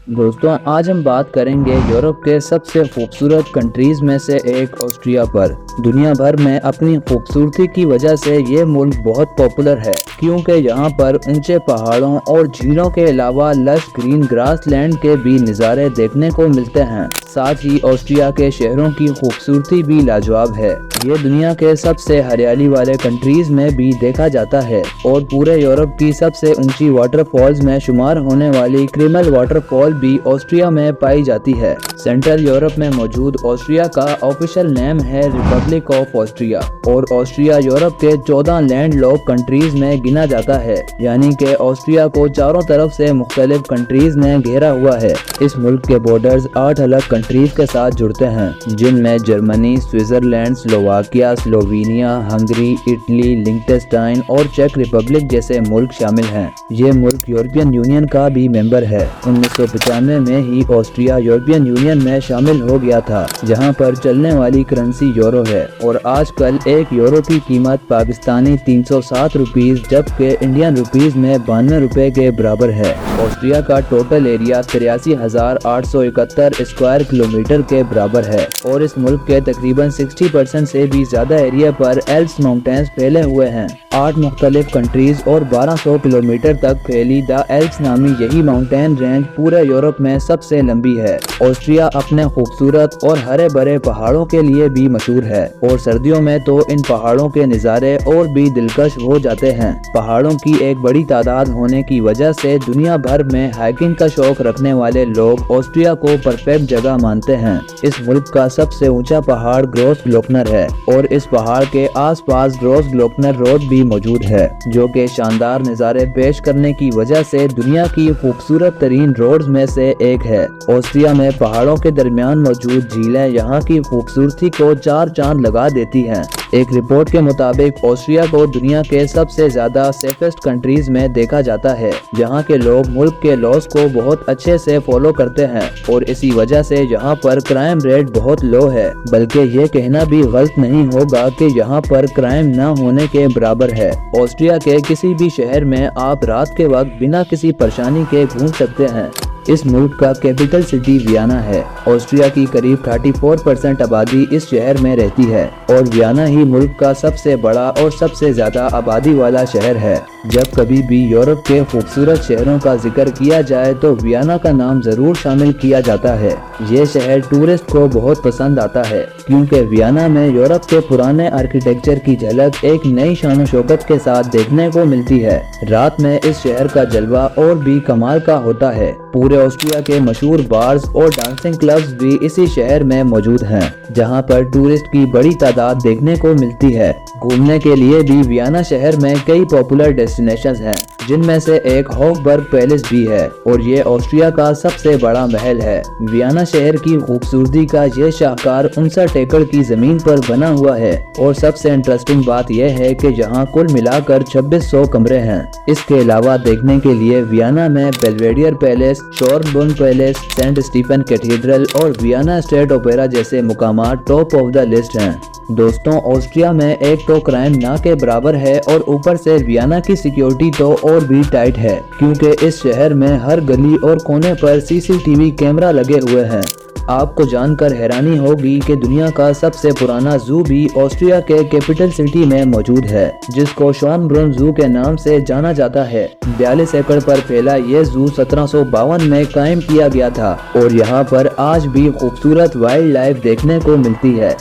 दोस्तों आज हम बात करेंगे यूरोप के सबसे खूबसूरत कंट्रीज में से एक ऑस्ट्रिया पर। दुनिया भर में अपनी खूबसूरती की वजह से ये मुल्क बहुत पॉपुलर है, क्योंकि यहाँ पर ऊंचे पहाड़ों और झीलों के अलावा लश ग्रीन ग्रासलैंड के भी नज़ारे देखने को मिलते हैं। साथ ही ऑस्ट्रिया के शहरों की खूबसूरती भी लाजवाब है। ये दुनिया के सबसे हरियाली वाले कंट्रीज में भी देखा जाता है और पूरे यूरोप की सबसे ऊंची वाटरफॉल्स में शुमार होने वाली क्रिमल वाटरफॉल भी ऑस्ट्रिया में पाई जाती है। सेंट्रल यूरोप में मौजूद ऑस्ट्रिया का ऑफिशियल नेम है रिपब्लिक ऑफ ऑस्ट्रिया और ऑस्ट्रिया यूरोप के 14 लैंड लॉक कंट्रीज में गिना जाता है, यानी कि ऑस्ट्रिया को चारों तरफ से मुख्तलिफ कंट्रीज ने घेरा हुआ है। इस मुल्क के बॉर्डर्स 8 अलग कंट्रीज के साथ जुड़ते हैं, जिनमें Germany, Switzerland, Slovakia, Slovenia, Hungary, Italy, Liechtenstein और चेक रिपब्लिक जैसे मुल्क शामिल हैं। ये मुल्क यूरोपियन यूनियन का भी मेंबर है। 1995 में ही ऑस्ट्रिया यूरोपियन यूनियन में शामिल हो गया था, जहां पर चलने वाली करेंसी यूरो है और आजकल एक यूरो की कीमत पाकिस्तानी 307 रुपीज जबकि इंडियन रुपीज में 92 रुपए के बराबर है। ऑस्ट्रिया का टोटल एरिया 83,871 स्क्वायर किलोमीटर के बराबर है और इस मुल्क के तकरीबन 60% से भी ज्यादा एरिया पर एल्प्स माउंटेन्स फैले हुए हैं। 8 मुख्तलिफ कंट्रीज और 1200 किलोमीटर तक फैली द एल्प्स नामी यही माउंटेन रेंज पूरे यूरोप में सबसे लंबी है। ऑस्ट्रिया अपने खूबसूरत और हरे भरे पहाड़ों के लिए भी मशहूर है और सर्दियों में तो इन पहाड़ों के नज़ारे और भी दिलकश हो जाते हैं। पहाड़ों की एक बड़ी तादाद होने की वजह से दुनिया भर में हाइकिंग का शौक रखने वाले लोग ऑस्ट्रिया को परफेक्ट जगह मानते हैं। इस मुल्क का सबसे ऊंचा पहाड़ ग्रोस ग्लोकनर है और इस पहाड़ के आसपास ग्रोस ग्लोकनर रोड भी मौजूद है, जो कि शानदार नज़ारे पेश करने की वजह से दुनिया की खूबसूरत तरीन रोड्स में से एक है। ऑस्ट्रिया में पहाड़ों के दरमियान मौजूद झीलें यहाँ की खूबसूरती को 4 चांद लगा देती हैं। एक रिपोर्ट के मुताबिक ऑस्ट्रिया को दुनिया के सबसे ज्यादा सेफेस्ट कंट्रीज में देखा जाता है। यहाँ के लोग मुल्क के लॉस को बहुत अच्छे से फॉलो करते हैं और इसी वजह से यहाँ पर क्राइम रेट बहुत लो है। बल्कि ये कहना भी गलत नहीं होगा कि यहाँ पर क्राइम न होने के बराबर है। ऑस्ट्रिया के किसी भी शहर में आप रात के वक्त बिना किसी परेशानी के घूम सकते हैं। इस मुल्क का कैपिटल सिटी वियना है। ऑस्ट्रिया की करीब 34% आबादी इस शहर में रहती है और वियना ही मुल्क का सबसे बड़ा और सबसे ज्यादा आबादी वाला शहर है। जब कभी भी यूरोप के खूबसूरत शहरों का जिक्र किया जाए तो वियना का नाम जरूर शामिल किया जाता है। ये शहर टूरिस्ट को बहुत पसंद आता है, क्योंकि वियना में यूरोप के पुराने आर्किटेक्चर की झलक एक नई शान शौकत के साथ देखने को मिलती है। रात में इस शहर का जलवा और भी कमाल का होता है। पूरे ऑस्ट्रिया के मशहूर बार्स और डांसिंग क्लब्स भी इसी शहर में मौजूद हैं, जहां पर टूरिस्ट की बड़ी तादाद देखने को मिलती है। घूमने के लिए भी वियना शहर में कई पॉपुलर डेस्टिनेशंस हैं, जिनमें से एक हॉफबर्ग पैलेस भी है और ये ऑस्ट्रिया का सबसे बड़ा महल है। वियना शहर की खूबसूरती का ये शाहकार 59 एकड़ की जमीन पर बना हुआ है और सबसे इंटरेस्टिंग बात यह है कि यहाँ कुल मिलाकर 2600 कमरे हैं। इसके अलावा देखने के लिए वियना में Belvedere palace, Schonbrunn palace, saint Stephen cathedral और वियना स्टेट ओपेरा जैसे मुकामात टॉप ऑफ द लिस्ट हैं। दोस्तों, ऑस्ट्रिया में एक तो क्राइम ना के बराबर है और ऊपर से वियना की सिक्योरिटी तो और भी टाइट है, क्योंकि इस शहर में हर गली और कोने पर सीसीटीवी कैमरा लगे हुए हैं। आपको जानकर हैरानी होगी कि दुनिया का सबसे पुराना जू भी ऑस्ट्रिया के कैपिटल सिटी में मौजूद है, जिसको शॉर्नब्रुन जू के नाम से जाना जाता है। 42 एकड़ पर फैला ये जू 1752 में कायम किया गया था और यहाँ पर आज भी खूबसूरत वाइल्ड लाइफ देखने को मिलती है।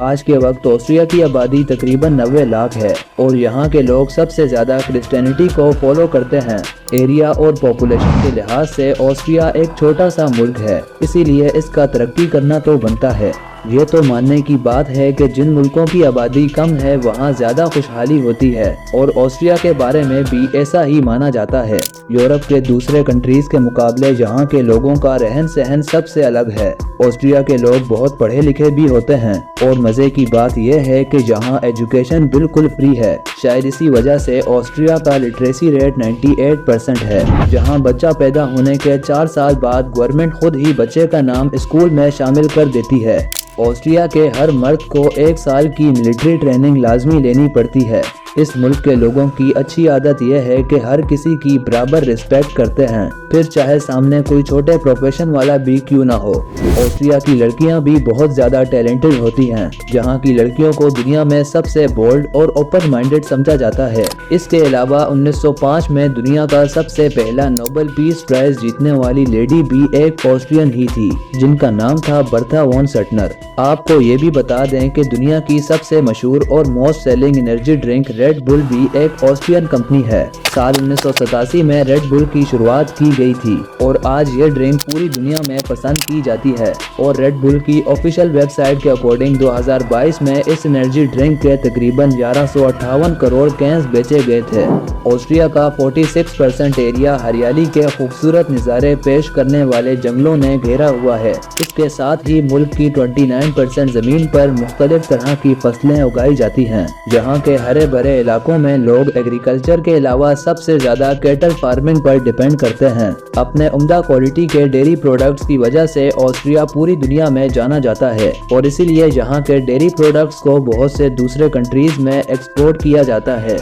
आज के वक्त ऑस्ट्रिया की आबादी तकरीबन 90 लाख है और यहाँ के लोग सबसे ज्यादा क्रिश्चियनिटी को फॉलो करते हैं। एरिया और पॉपुलेशन के लिहाज से ऑस्ट्रिया एक छोटा सा मुल्क है, इसीलिए इसका तरक्की करना तो बनता है। ये तो मानने की बात है कि जिन मुल्कों की आबादी कम है वहाँ ज्यादा खुशहाली होती है और ऑस्ट्रिया के बारे में भी ऐसा ही माना जाता है। यूरोप के दूसरे कंट्रीज के मुकाबले यहाँ के लोगों का रहन सहन सबसे अलग है। ऑस्ट्रिया के लोग बहुत पढ़े लिखे भी होते हैं और मजे की बात यह है कि यहाँ एजुकेशन बिल्कुल फ्री है। शायद इसी वजह से ऑस्ट्रिया का लिटरेसी रेट 98% है, जहाँ बच्चा पैदा होने के 4 साल बाद गवर्नमेंट खुद ही बच्चे का नाम स्कूल में शामिल कर देती है। ऑस्ट्रिया के हर मर्द को 1 साल की मिलिट्री ट्रेनिंग लाजमी लेनी पड़ती है اس ملک کے لوگوں کی اچھی عادت یہ ہے کہ ہر کسی کی برابر رسپیکٹ کرتے ہیں، پھر چاہے سامنے کوئی چھوٹے پروفیشن والا بھی کیوں نہ ہو۔ آسٹریا کی لڑکیاں بھی بہت زیادہ ٹیلنٹڈ ہوتی ہیں، جہاں کی لڑکیوں کو دنیا میں سب سے بولڈ اور اوپن مائنڈڈ سمجھا جاتا ہے۔ اس کے علاوہ 1905 میں دنیا کا سب سے پہلا نوبل پیس پرائز جیتنے والی لیڈی بھی ایک آسٹریین ہی تھی، جن کا نام تھا برتھا وان سٹنر۔ آپ کو یہ بھی بتا دیں کہ دنیا کی سب سے مشہور اور most selling energy drink Red Bull بھی ایک آسٹریین کمپنی ہے۔ سال 1987 میں ریڈ بل کی شروعات کی گئی تھی اور آج یہ ڈرنک پوری دنیا میں پسند کی جاتی ہے، اور ریڈ بل کی آفیشیل ویب سائٹ کے اکارڈنگ 2022 میں اس انرجی ڈرنک کے تقریباً 1158 کروڑ کینز بیچے گئے تھے۔ آسٹریا کا 46% ایریا ہریالی کے خوبصورت نظارے پیش کرنے والے جنگلوں نے گھیرا ہوا ہے۔ اس کے ساتھ ہی ملک کی 29% زمین پر مختلف طرح کی فصلیں اگائی جاتی ہیں، جہاں کے ہرے بھرے علاقوں میں لوگ ایگریکلچر کے علاوہ سب سے زیادہ کیٹل فارمنگ پر ڈیپینڈ کرتے ہیں۔ اپنے عمدہ کوالٹی کے ڈیری پروڈکٹس کی وجہ سے آسٹریا پوری دنیا میں جانا جاتا ہے، اور اسی لیے یہاں کے ڈیری پروڈکٹس کو بہت سے دوسرے کنٹریز میں ایکسپورٹ کیا جاتا ہے۔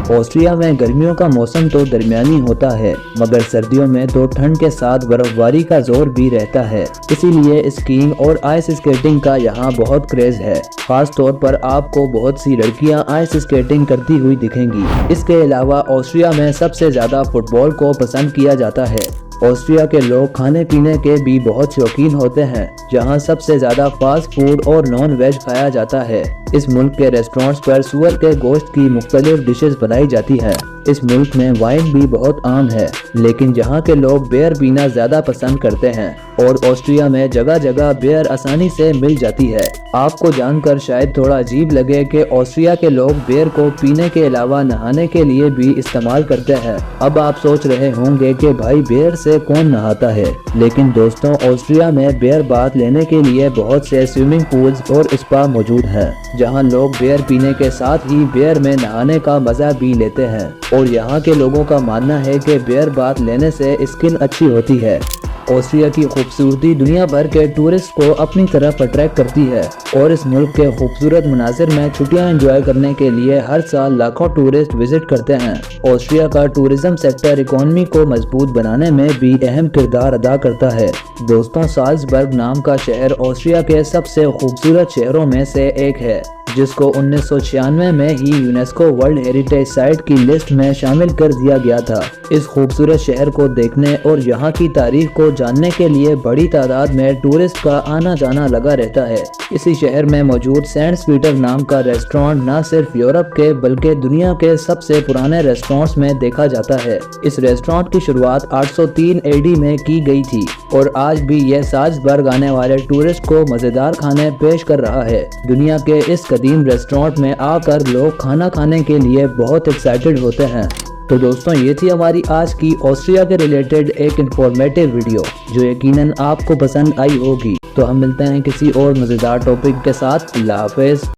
آسٹریا میں گرمیوں کا موسم تو درمیانی ہوتا ہے، مگر سردیوں میں تو ٹھنڈ کے ساتھ برف باری کا زور بھی رہتا ہے، اسی لیے اسکیئنگ اور آئس اسکیٹنگ کا یہاں بہت کریز ہے۔ خاص طور پر آپ کو بہت سی لڑکیاں آئس اسکیٹنگ کرتی ہوئی دکھیں گی۔ اس کے علاوہ آسٹریا میں سب سے زیادہ فٹ بال کو پسند کیا جاتا ہے۔ آسٹریا کے لوگ کھانے پینے کے بھی بہت شوقین ہوتے ہیں، جہاں سب سے زیادہ فاسٹ فوڈ اور نان ویج کھایا جاتا ہے۔ اس ملک کے ریسٹورانٹس پر سور کے گوشت کی مختلف ڈشز بنائی جاتی ہیں۔ اس ملک میں وائن بھی بہت عام ہے، لیکن جہاں کے لوگ بیئر پینا زیادہ پسند کرتے ہیں، اور آسٹریا میں جگہ جگہ بیئر آسانی سے مل جاتی ہے۔ آپ کو جان کر شاید تھوڑا عجیب لگے کہ آسٹریا کے لوگ بیئر کو پینے کے علاوہ نہانے کے لیے بھی استعمال کرتے ہیں۔ اب آپ سوچ رہے ہوں گے کہ بھائی بیئر سے کون نہاتا ہے؟ لیکن دوستوں، آسٹریا میں بیئر بات لینے کے لیے بہت سے سوئمنگ پولز اور اسپا موجود ہیں، جہاں لوگ بیئر پینے کے ساتھ ہی بیئر میں نہانے کا مزہ بھی لیتے ہیں، اور یہاں کے لوگوں کا ماننا ہے کہ بیئر بات لینے سے اسکن اچھی ہوتی ہے۔ آسٹریا کی خوبصورتی دنیا بھر کے ٹورسٹ کو اپنی طرف اٹریکٹ کرتی ہے، اور اس ملک کے خوبصورت مناظر میں چھٹیاں انجوائے کرنے کے لیے ہر سال لاکھوں ٹورسٹ وزٹ کرتے ہیں۔ آسٹریا کا ٹورزم سیکٹر اکانومی کو مضبوط بنانے میں بھی اہم کردار ادا کرتا ہے۔ دوستوں، سالزبرگ نام کا شہر آسٹریا کے سب سے خوبصورت شہروں میں سے ایک ہے، جس کو 1996 میں ہی یونیسکو ورلڈ ہیریٹیج سائٹ کی لسٹ میں شامل کر دیا گیا تھا۔ اس خوبصورت شہر کو دیکھنے اور یہاں کی تاریخ کو جاننے کے لیے بڑی تعداد میں ٹورسٹ کا آنا جانا لگا رہتا ہے۔ اسی شہر میں موجود سینٹ پیٹر نام کا ریسٹورانٹ نہ صرف یورپ کے بلکہ دنیا کے سب سے پرانے ریسٹورانٹس میں دیکھا جاتا ہے۔ اس ریسٹورانٹ کی شروعات 803 AD میں کی گئی تھی، اور آج بھی یہ سالزبرگ آنے والے ٹورسٹ کو مزیدار کھانے پیش کر رہا ہے۔ دنیا کے اس قدیم ریسٹورانٹ میں آ کر لوگ کھانا کھانے کے لیے بہت ایکسائٹڈ ہوتے ہیں۔ تو دوستوں، یہ تھی ہماری آج کی آسٹریا کے ریلیٹڈ ایک انفارمیٹیو ویڈیو، جو یقیناً آپ کو پسند آئی ہوگی۔ تو ہم ملتے ہیں کسی اور مزیدار ٹاپک کے ساتھ۔ اللہ حافظ۔